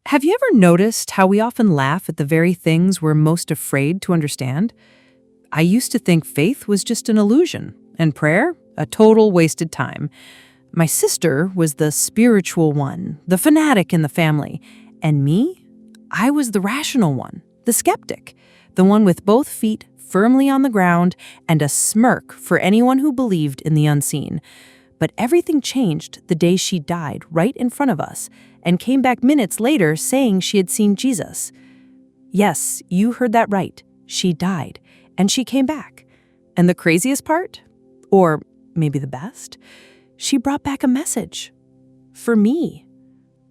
Have you ever noticed how we often laugh at the very things we're most afraid to understand? I used to think faith was just an illusion, and prayer, a total wasted time. My sister was the spiritual one, the fanatic in the family, and me? I was the rational one, the skeptic, the one with both feet firmly on the ground and a smirk for anyone who believed in the unseen. But everything changed the day she died right in front of us and came back minutes later saying she had seen Jesus. Yes, you heard that right. She died, and she came back. And the craziest part, or maybe the best, she brought back a message. For me.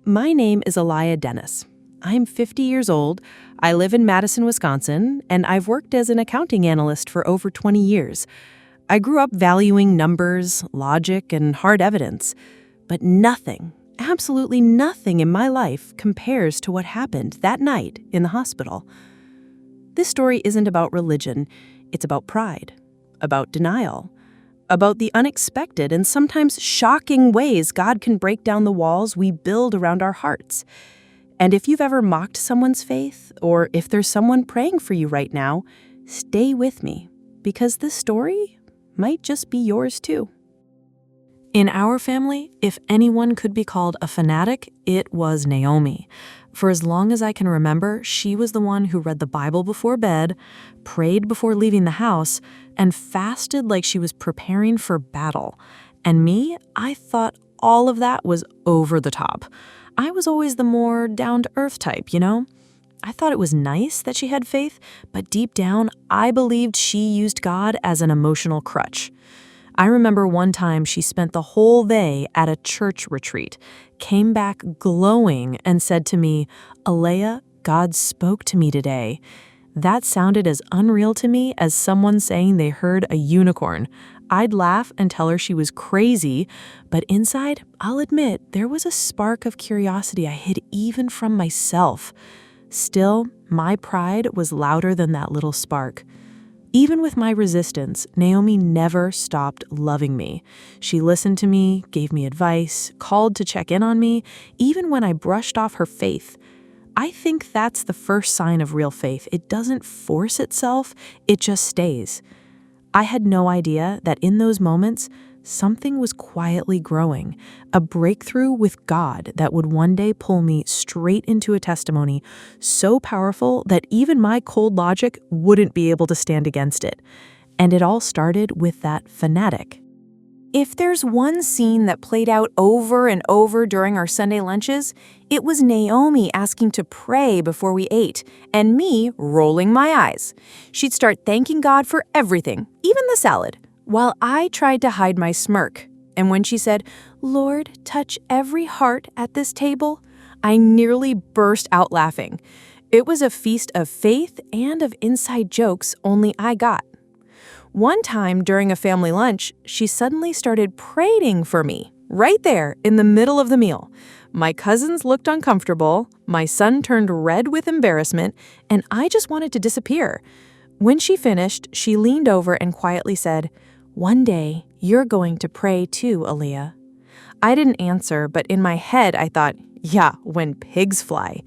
My name is Alayah Dennis. I'm 50 years old, I live in Madison, Wisconsin, and I've worked as an accounting analyst for over 20 years. I grew up valuing numbers, logic, and hard evidence, but nothing, absolutely nothing in my life compares to what happened that night in the hospital. This story isn't about religion, it's about pride, about denial, about the unexpected and sometimes shocking ways God can break down the walls we build around our hearts. And if you've ever mocked someone's faith, or if there's someone praying for you right now, stay with me, because this story might just be yours too. In our family, if anyone could be called a fanatic, it was Naomi. For as long as I can remember, she was the one who read the Bible before bed, prayed before leaving the house, and fasted like she was preparing for battle. And me, I thought all of that was over the top. I was always the more down-to-earth type, you know? I thought it was nice that she had faith, but deep down, I believed she used God as an emotional crutch. I remember one time she spent the whole day at a church retreat, came back glowing, and said to me, "Alayah, God spoke to me today." That sounded as unreal to me as someone saying they heard a unicorn. I'd laugh and tell her she was crazy, but inside, I'll admit, there was a spark of curiosity I hid even from myself. Still, my pride was louder than that little spark. Even with my resistance, Naomi never stopped loving me. She listened to me, gave me advice, called to check in on me, even when I brushed off her faith. I think that's the first sign of real faith. It doesn't force itself, it just stays. I had no idea that in those moments, something was quietly growing, a breakthrough with God that would one day pull me straight into a testimony so powerful that even my cold logic wouldn't be able to stand against it. And it all started with that fanatic. If there's one scene that played out over and over during our Sunday lunches, it was Naomi asking to pray before we ate, and me rolling my eyes. She'd start thanking God for everything, even the salad, while I tried to hide my smirk. And when she said, "Lord, touch every heart at this table," I nearly burst out laughing. It was a feast of faith and of inside jokes only I got. One time during a family lunch, she suddenly started praying for me, right there in the middle of the meal. My cousins looked uncomfortable, my son turned red with embarrassment, and I just wanted to disappear. When she finished, she leaned over and quietly said, "One day, you're going to pray too, Alayah." I didn't answer, but in my head I thought, yeah, when pigs fly.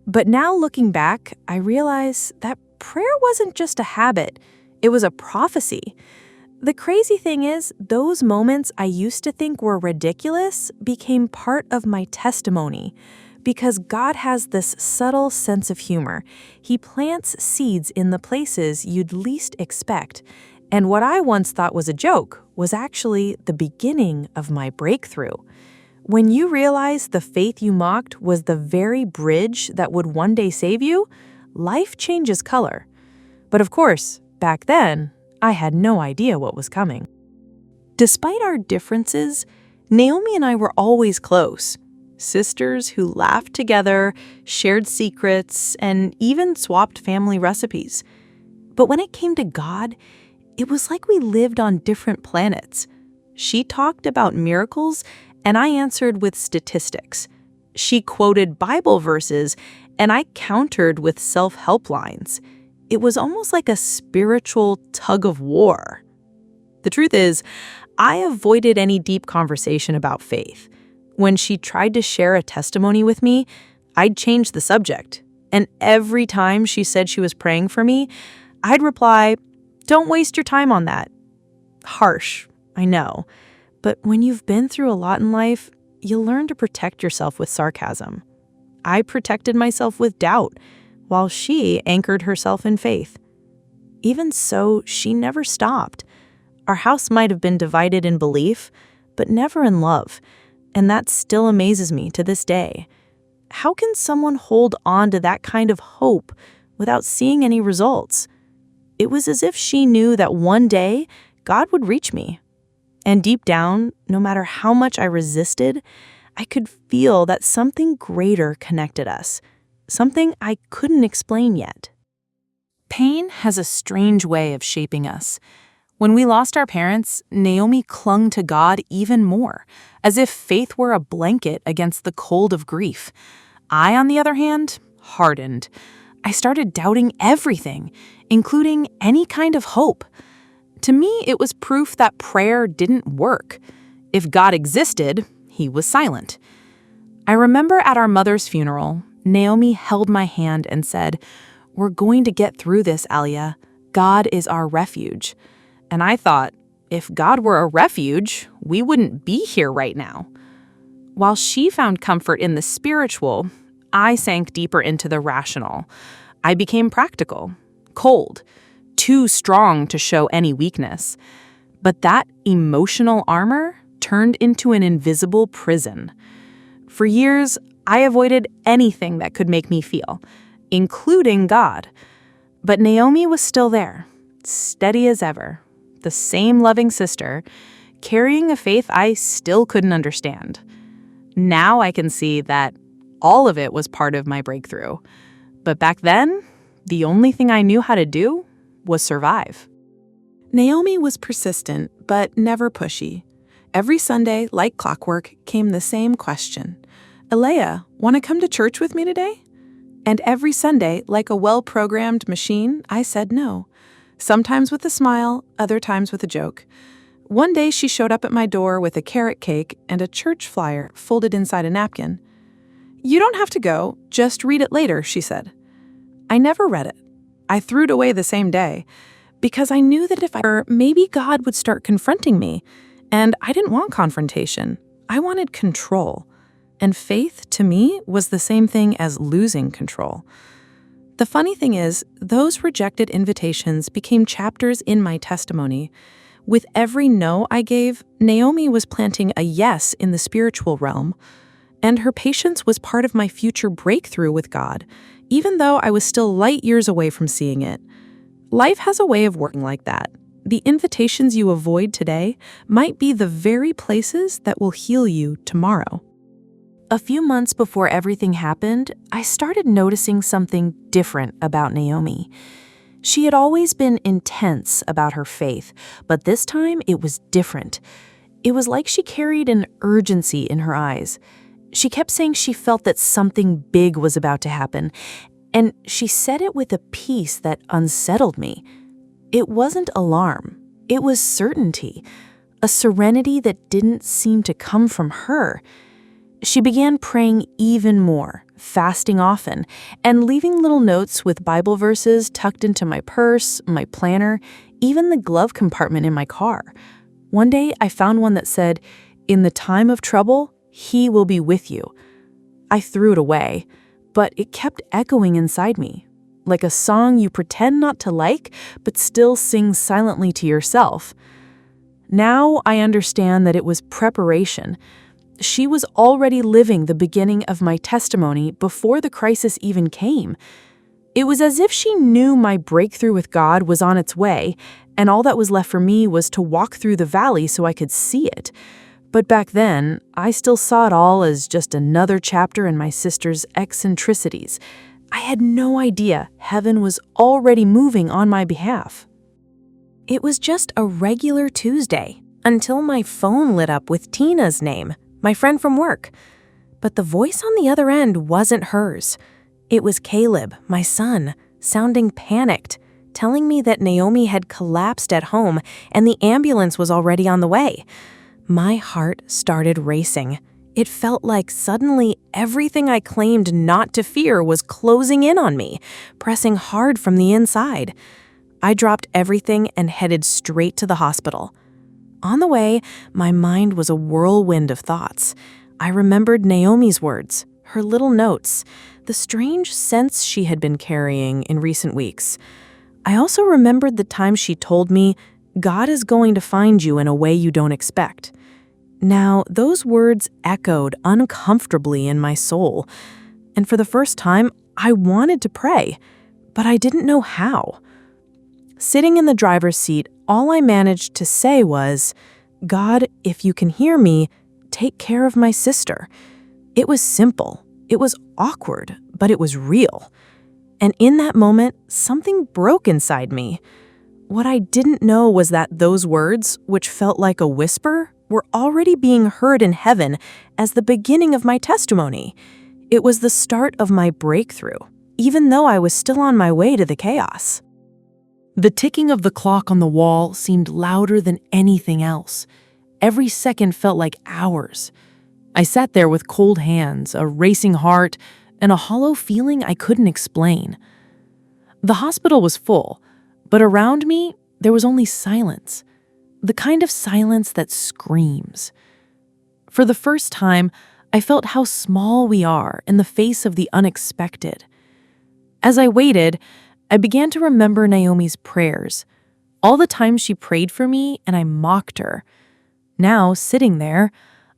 But now looking back, I realize that prayer wasn't just a habit. It was a prophecy. The crazy thing is, those moments I used to think were ridiculous became part of my testimony. Because God has this subtle sense of humor. He plants seeds in the places you'd least expect. And what I once thought was a joke was actually the beginning of my breakthrough. When you realize the faith you mocked was the very bridge that would one day save you, life changes color. But of course, back then, I had no idea what was coming. Despite our differences, Naomi and I were always close. Sisters who laughed together, shared secrets, and even swapped family recipes. But when it came to God, it was like we lived on different planets. She talked about miracles, and I answered with statistics. She quoted Bible verses, and I countered with self-help lines. It was almost like a spiritual tug of war. The truth is, I avoided any deep conversation about faith. When she tried to share a testimony with me, I'd change the subject. And every time she said she was praying for me, I'd reply, "Don't waste your time on that." Harsh, I know. But when you've been through a lot in life, you learn to protect yourself with sarcasm. I protected myself with doubt, while she anchored herself in faith. Even so, she never stopped. Our house might have been divided in belief, but never in love, and that still amazes me to this day. How can someone hold on to that kind of hope without seeing any results? It was as if she knew that one day God would reach me. And deep down, no matter how much I resisted, I could feel that something greater connected us, something I couldn't explain yet. Pain has a strange way of shaping us. When we lost our parents, Naomi clung to God even more, as if faith were a blanket against the cold of grief. I, on the other hand, hardened. I started doubting everything, including any kind of hope. To me, it was proof that prayer didn't work. If God existed, he was silent. I remember at our mother's funeral, Naomi held my hand and said, "We're going to get through this, Alayah. God is our refuge." And I thought, if God were a refuge, we wouldn't be here right now. While she found comfort in the spiritual, I sank deeper into the rational. I became practical, cold, too strong to show any weakness. But that emotional armor turned into an invisible prison. For years, I avoided anything that could make me feel, including God. But Naomi was still there, steady as ever, the same loving sister, carrying a faith I still couldn't understand. Now I can see that all of it was part of my breakthrough. But back then, the only thing I knew how to do was survive. Naomi was persistent, but never pushy. Every Sunday, like clockwork, came the same question. "Alayah, want to come to church with me today?" And every Sunday, like a well-programmed machine, I said no. Sometimes with a smile, other times with a joke. One day she showed up at my door with a carrot cake and a church flyer folded inside a napkin. "You don't have to go, just read it later," she said. I never read it. I threw it away the same day, because I knew that if I were, maybe God would start confronting me. And I didn't want confrontation. I wanted control. And faith, to me, was the same thing as losing control. The funny thing is, those rejected invitations became chapters in my testimony. With every no I gave, Naomi was planting a yes in the spiritual realm. And her patience was part of my future breakthrough with God, even though I was still light years away from seeing it. Life has a way of working like that. The invitations you avoid today might be the very places that will heal you tomorrow. A few months before everything happened, I started noticing something different about Naomi. She had always been intense about her faith, but this time it was different. It was like she carried an urgency in her eyes. She kept saying she felt that something big was about to happen, and she said it with a peace that unsettled me. It wasn't alarm. It was certainty, a serenity that didn't seem to come from her. She began praying even more, fasting often, and leaving little notes with Bible verses tucked into my purse, my planner, even the glove compartment in my car. One day, I found one that said, "In the time of trouble, He will be with you." I threw it away, but it kept echoing inside me, like a song you pretend not to like, but still sing silently to yourself. Now I understand that it was preparation. She was already living the beginning of my testimony before the crisis even came. It was as if she knew my breakthrough with God was on its way, and all that was left for me was to walk through the valley so I could see it. But back then, I still saw it all as just another chapter in my sister's eccentricities. I had no idea heaven was already moving on my behalf. It was just a regular Tuesday until my phone lit up with Tina's name, my friend from work. But the voice on the other end wasn't hers. It was Caleb, my son, sounding panicked, telling me that Naomi had collapsed at home and the ambulance was already on the way. My heart started racing. It felt like suddenly everything I claimed not to fear was closing in on me, pressing hard from the inside. I dropped everything and headed straight to the hospital. On the way, my mind was a whirlwind of thoughts. I remembered Naomi's words, her little notes, the strange sense she had been carrying in recent weeks. I also remembered the time she told me, "God is going to find you in a way you don't expect." Now, those words echoed uncomfortably in my soul, and for the first time, I wanted to pray, but I didn't know how. Sitting in the driver's seat, all I managed to say was, "God, if you can hear me, take care of my sister." It was simple, it was awkward, but it was real. And in that moment, something broke inside me. What I didn't know was that those words, which felt like a whisper, were already being heard in heaven as the beginning of my testimony. It was the start of my breakthrough, even though I was still on my way to the chaos. The ticking of the clock on the wall seemed louder than anything else. Every second felt like hours. I sat there with cold hands, a racing heart, and a hollow feeling I couldn't explain. The hospital was full, but around me, there was only silence. The kind of silence that screams. For the first time, I felt how small we are in the face of the unexpected. As I waited, I began to remember Naomi's prayers, all the times she prayed for me and I mocked her. Now, sitting there,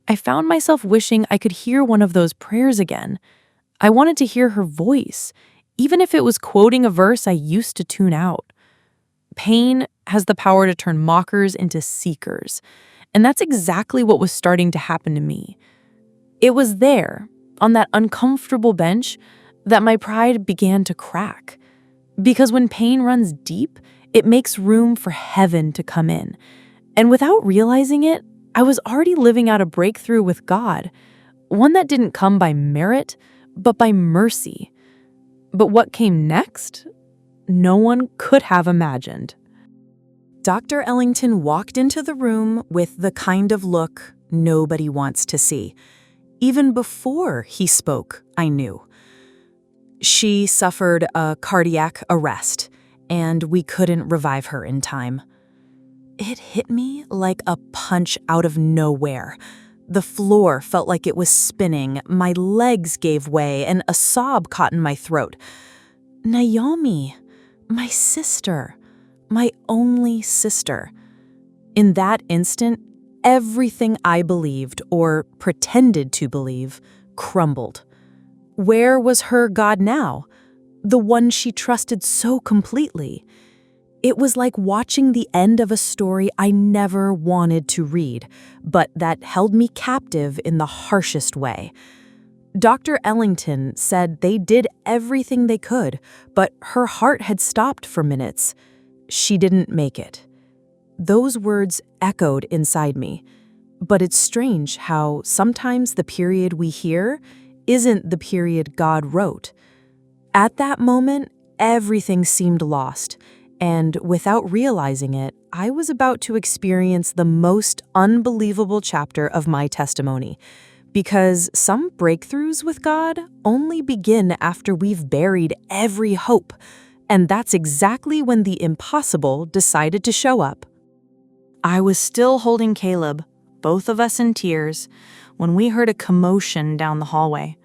I found myself wishing I could hear one of those prayers again. I wanted to hear her voice, even if it was quoting a verse I used to tune out. Pain has the power to turn mockers into seekers, and that's exactly what was starting to happen to me. It was there, on that uncomfortable bench, that my pride began to crack. Because when pain runs deep, it makes room for heaven to come in. And without realizing it, I was already living out a breakthrough with God, one that didn't come by merit, but by mercy. But what came next? No one could have imagined. Dr. Ellington walked into the room with the kind of look nobody wants to see. Even before he spoke, I knew. She suffered a cardiac arrest, and we couldn't revive her in time. It hit me like a punch out of nowhere. The floor felt like it was spinning, my legs gave way, and a sob caught in my throat. Naomi, my sister, my only sister. In that instant, everything I believed, or pretended to believe, crumbled. Where was her God now? The one she trusted so completely. It was like watching the end of a story I never wanted to read, but that held me captive in the harshest way. Dr. Ellington said they did everything they could, but her heart had stopped for minutes. She didn't make it. Those words echoed inside me, but it's strange how sometimes the period we hear isn't the period God wrote. At that moment, everything seemed lost, and without realizing it, I was about to experience the most unbelievable chapter of my testimony. Because some breakthroughs with God only begin after we've buried every hope, and that's exactly when the impossible decided to show up. I was still holding Caleb, both of us in tears, when we heard a commotion down the hallway.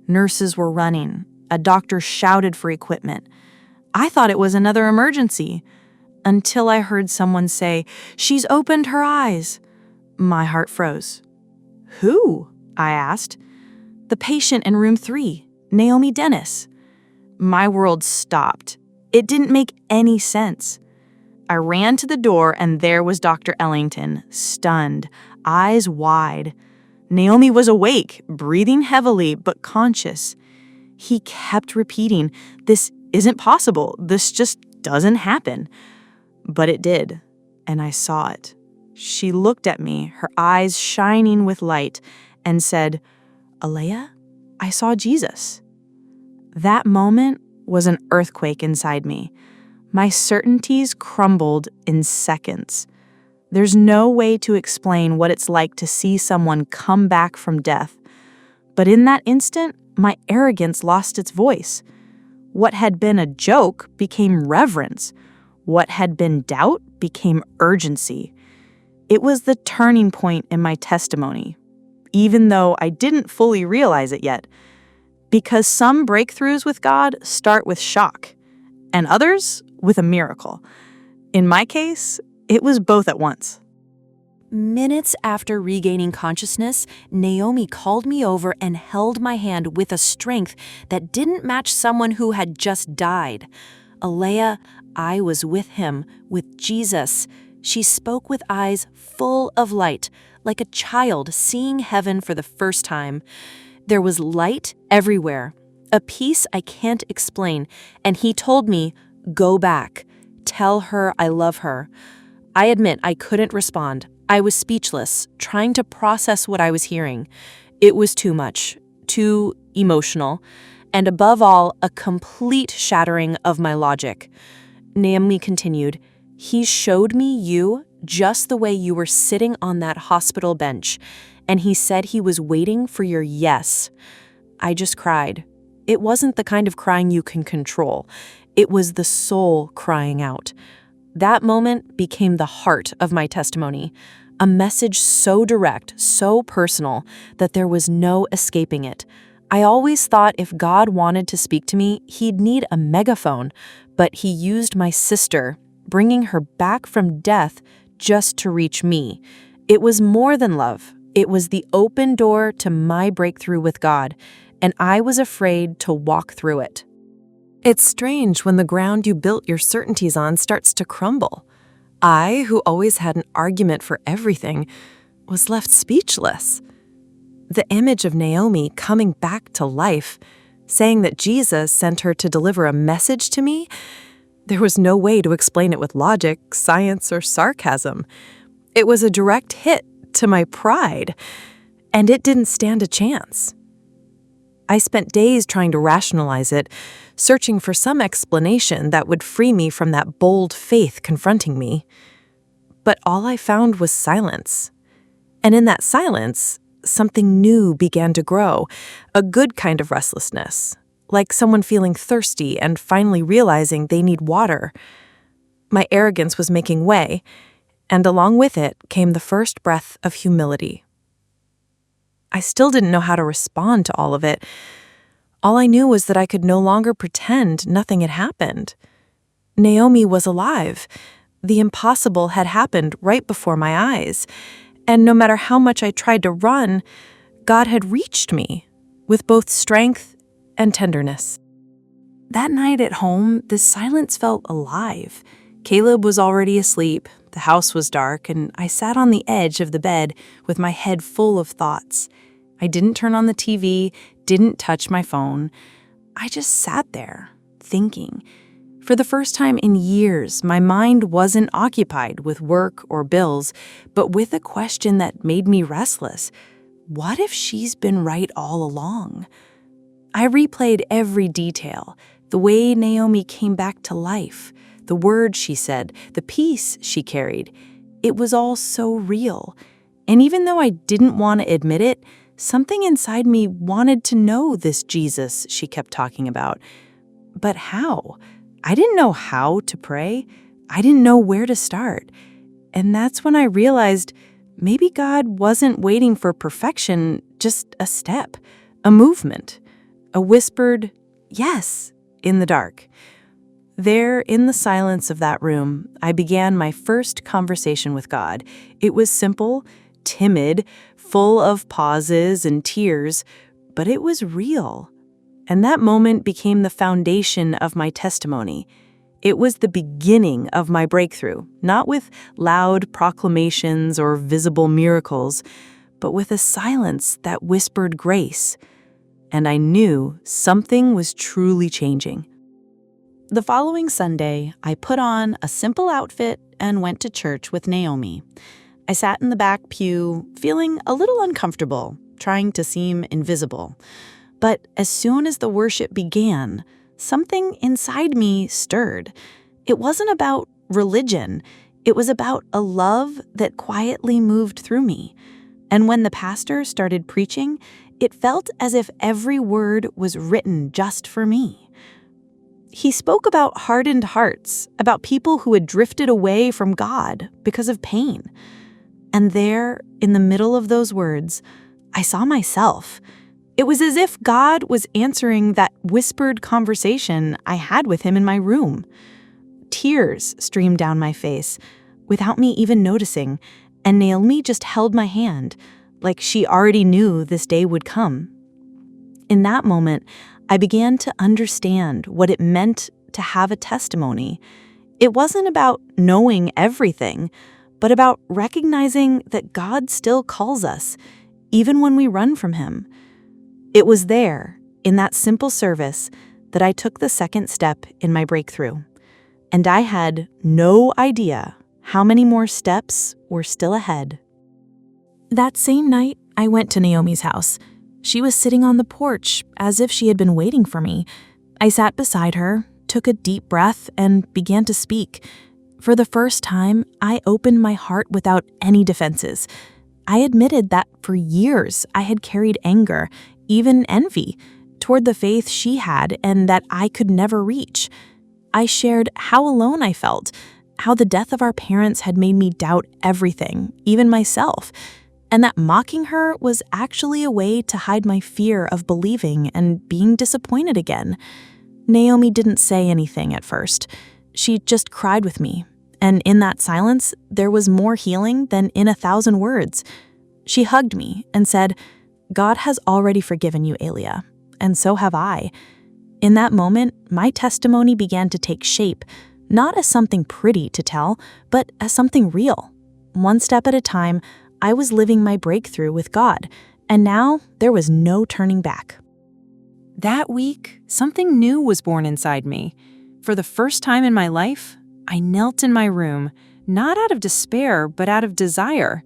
Nurses were running. A doctor shouted for equipment. I thought it was another emergency, until I heard someone say, "She's opened her eyes." My heart froze. "Who?" I asked. "The patient in room 3, Naomi Dennis." My world stopped. It didn't make any sense. I ran to the door, and there was Dr. Ellington, stunned, eyes wide. Naomi was awake, breathing heavily, but conscious. He kept repeating, "This isn't possible. This just doesn't happen." But it did, and I saw it. She looked at me, her eyes shining with light, and said, "Alayah, I saw Jesus." That moment was an earthquake inside me. My certainties crumbled in seconds. There's no way to explain what it's like to see someone come back from death. But in that instant, my arrogance lost its voice. What had been a joke became reverence. What had been doubt became urgency. It was the turning point in my testimony, even though I didn't fully realize it yet. Because some breakthroughs with God start with shock, and others with a miracle. In my case, it was both at once. Minutes after regaining consciousness, Naomi called me over and held my hand with a strength that didn't match someone who had just died. Alayah, I was with him, with Jesus. She spoke with eyes full of light, like a child seeing heaven for the first time. There was light everywhere, a peace I can't explain, and he told me, go back. Tell her I love her. I admit I couldn't respond. I was speechless, trying to process what I was hearing. It was too much, too emotional, and above all, a complete shattering of my logic. Naomi continued, he showed me you just the way you were sitting on that hospital bench, and he said he was waiting for your yes. I just cried. It wasn't the kind of crying you can control. It was the soul crying out. That moment became the heart of my testimony, a message so direct, so personal, that there was no escaping it. I always thought if God wanted to speak to me, he'd need a megaphone, but he used my sister, bringing her back from death just to reach me. It was more than love. It was the open door to my breakthrough with God, and I was afraid to walk through it. It's strange when the ground you built your certainties on starts to crumble. I, who always had an argument for everything, was left speechless. The image of Naomi coming back to life, saying that Jesus sent her to deliver a message to me, there was no way to explain it with logic, science, or sarcasm. It was a direct hit to my pride, and it didn't stand a chance. I spent days trying to rationalize it, searching for some explanation that would free me from that bold faith confronting me. But all I found was silence. And in that silence, something new began to grow, a good kind of restlessness, like someone feeling thirsty and finally realizing they need water. My arrogance was making way, and along with it came the first breath of humility. I still didn't know how to respond to all of it. All I knew was that I could no longer pretend nothing had happened. Naomi was alive. The impossible had happened right before my eyes. And no matter how much I tried to run, God had reached me with both strength and tenderness. That night at home, the silence felt alive. Caleb was already asleep, the house was dark, and I sat on the edge of the bed with my head full of thoughts. I didn't turn on the TV, didn't touch my phone. I just sat there, thinking. For the first time in years, my mind wasn't occupied with work or bills, but with a question that made me restless. What if she's been right all along? I replayed every detail, the way Naomi came back to life, the words she said, the peace she carried. It was all so real. And even though I didn't want to admit it, something inside me wanted to know this Jesus she kept talking about. But how? I didn't know how to pray. I didn't know where to start. And that's when I realized maybe God wasn't waiting for perfection, just a step, a movement, a whispered yes in the dark. There, in the silence of that room, I began my first conversation with God. It was simple, timid, full of pauses and tears, but it was real. And that moment became the foundation of my testimony. It was the beginning of my breakthrough, not with loud proclamations or visible miracles, but with a silence that whispered grace. And I knew something was truly changing. The following Sunday, I put on a simple outfit and went to church with Naomi. I sat in the back pew, feeling a little uncomfortable, trying to seem invisible. But as soon as the worship began, something inside me stirred. It wasn't about religion. It was about a love that quietly moved through me. And when the pastor started preaching, it felt as if every word was written just for me. He spoke about hardened hearts, about people who had drifted away from God because of pain. And there, in the middle of those words, I saw myself. It was as if God was answering that whispered conversation I had with him in my room. Tears streamed down my face, without me even noticing, and Naomi just held my hand, like she already knew this day would come. In that moment, I began to understand what it meant to have a testimony. It wasn't about knowing everything, but about recognizing that God still calls us, even when we run from him. It was there, in that simple service, that I took the second step in my breakthrough. And I had no idea how many more steps were still ahead. That same night, I went to Naomi's house. She was sitting on the porch, as if she had been waiting for me. I sat beside her, took a deep breath, and began to speak. For the first time, I opened my heart without any defenses. I admitted that for years I had carried anger, even envy, toward the faith she had and that I could never reach. I shared how alone I felt, how the death of our parents had made me doubt everything, even myself, and that mocking her was actually a way to hide my fear of believing and being disappointed again. Naomi didn't say anything at first. She just cried with me, and in that silence, there was more healing than in 1,000 words. She hugged me and said, "God has already forgiven you, Alayah, and so have I." In that moment, my testimony began to take shape, not as something pretty to tell, but as something real. One step at a time, I was living my breakthrough with God, and now there was no turning back. That week, something new was born inside me. For the first time in my life, I knelt in my room, not out of despair, but out of desire.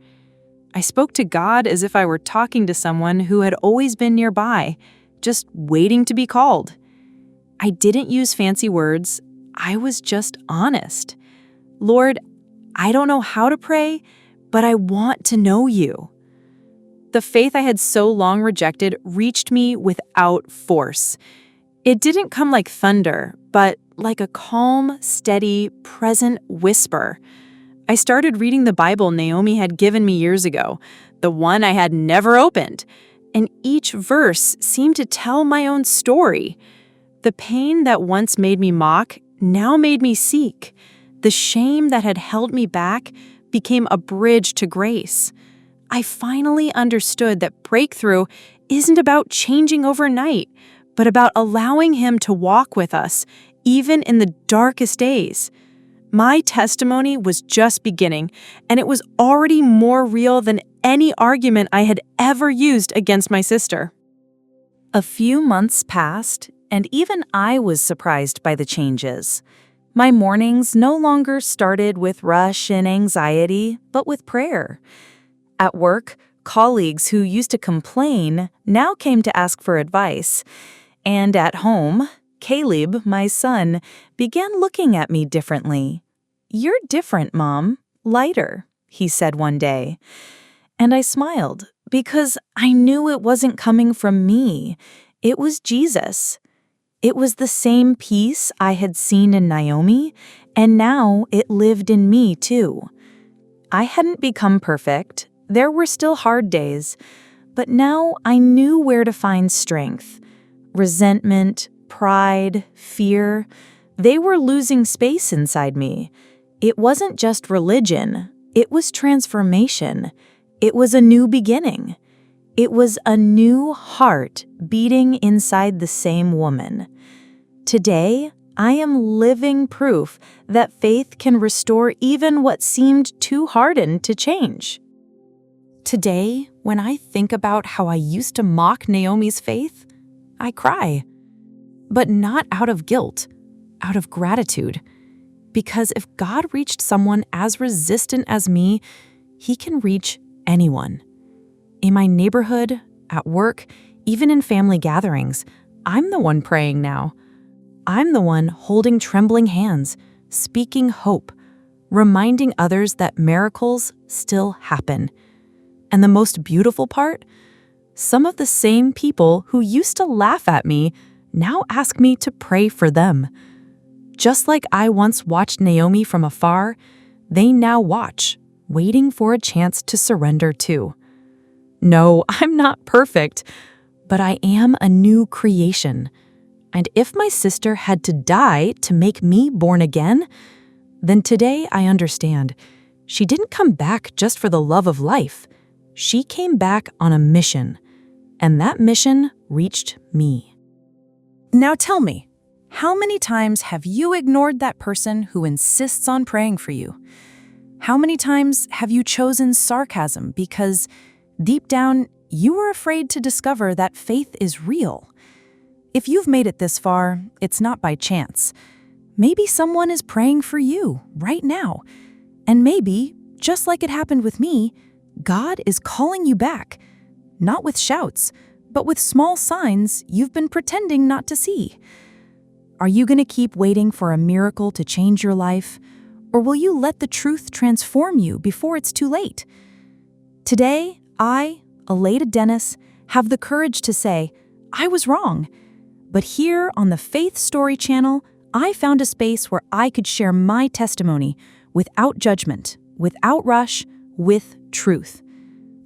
I spoke to God as if I were talking to someone who had always been nearby, just waiting to be called. I didn't use fancy words. I was just honest. Lord, I don't know how to pray, but I want to know you. The faith I had so long rejected reached me without force. It didn't come like thunder, but like a calm, steady, present whisper. I started reading the Bible Naomi had given me years ago, the one I had never opened, and each verse seemed to tell my own story. The pain that once made me mock now made me seek. The shame that had held me back became a bridge to grace. I finally understood that breakthrough isn't about changing overnight, but about allowing Him to walk with us, even in the darkest days. My testimony was just beginning, and it was already more real than any argument I had ever used against my sister. A few months passed, and even I was surprised by the changes. My mornings no longer started with rush and anxiety, but with prayer. At work, colleagues who used to complain now came to ask for advice. And at home, Caleb, my son, began looking at me differently. "You're different, Mom. Lighter," he said one day. And I smiled because I knew it wasn't coming from me. It was Jesus. It was the same peace I had seen in Naomi, and now it lived in me too. I hadn't become perfect. There were still hard days, but now I knew where to find strength. Resentment, pride, fear, they were losing space inside me. It wasn't just religion, it was transformation. It was a new beginning. It was a new heart beating inside the same woman. Today, I am living proof that faith can restore even what seemed too hardened to change. Today, when I think about how I used to mock Naomi's faith, I cry. But not out of guilt, out of gratitude. Because if God reached someone as resistant as me, He can reach anyone. In my neighborhood, at work, even in family gatherings, I'm the one praying now. I'm the one holding trembling hands, speaking hope. reminding others that miracles still happen. And the most beautiful part? Some of the same people who used to laugh at me now ask me to pray for them. Just like I once watched Naomi from afar, they now watch, waiting for a chance to surrender too. No, I'm not perfect, but I am a new creation. And if my sister had to die to make me born again, then today I understand. She didn't come back just for the love of life. She came back on a mission, and that mission reached me. Now tell me, how many times have you ignored that person who insists on praying for you? How many times have you chosen sarcasm because deep down you were afraid to discover that faith is real? If you've made it this far, it's not by chance. Maybe someone is praying for you right now. And maybe, just like it happened with me, God is calling you back, not with shouts, but with small signs you've been pretending not to see. Are you going to keep waiting for a miracle to change your life, or will you let the truth transform you before it's too late? Today, I, Alayah Dennis, have the courage to say, I was wrong. But here on the Faith Story channel, I found a space where I could share my testimony without judgment, without rush, with truth.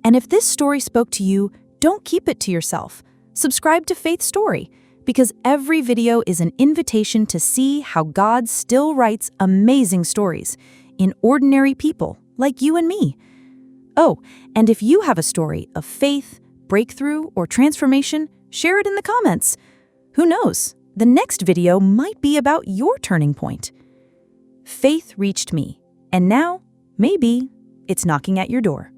And if this story spoke to you, don't keep it to yourself. Subscribe to Faith Story, because every video is an invitation to see how God still writes amazing stories in ordinary people like you and me. Oh, and if you have a story of faith, breakthrough, or transformation, share it in the comments. Who knows? The next video might be about your turning point. Faith reached me, and now, maybe, it's knocking at your door.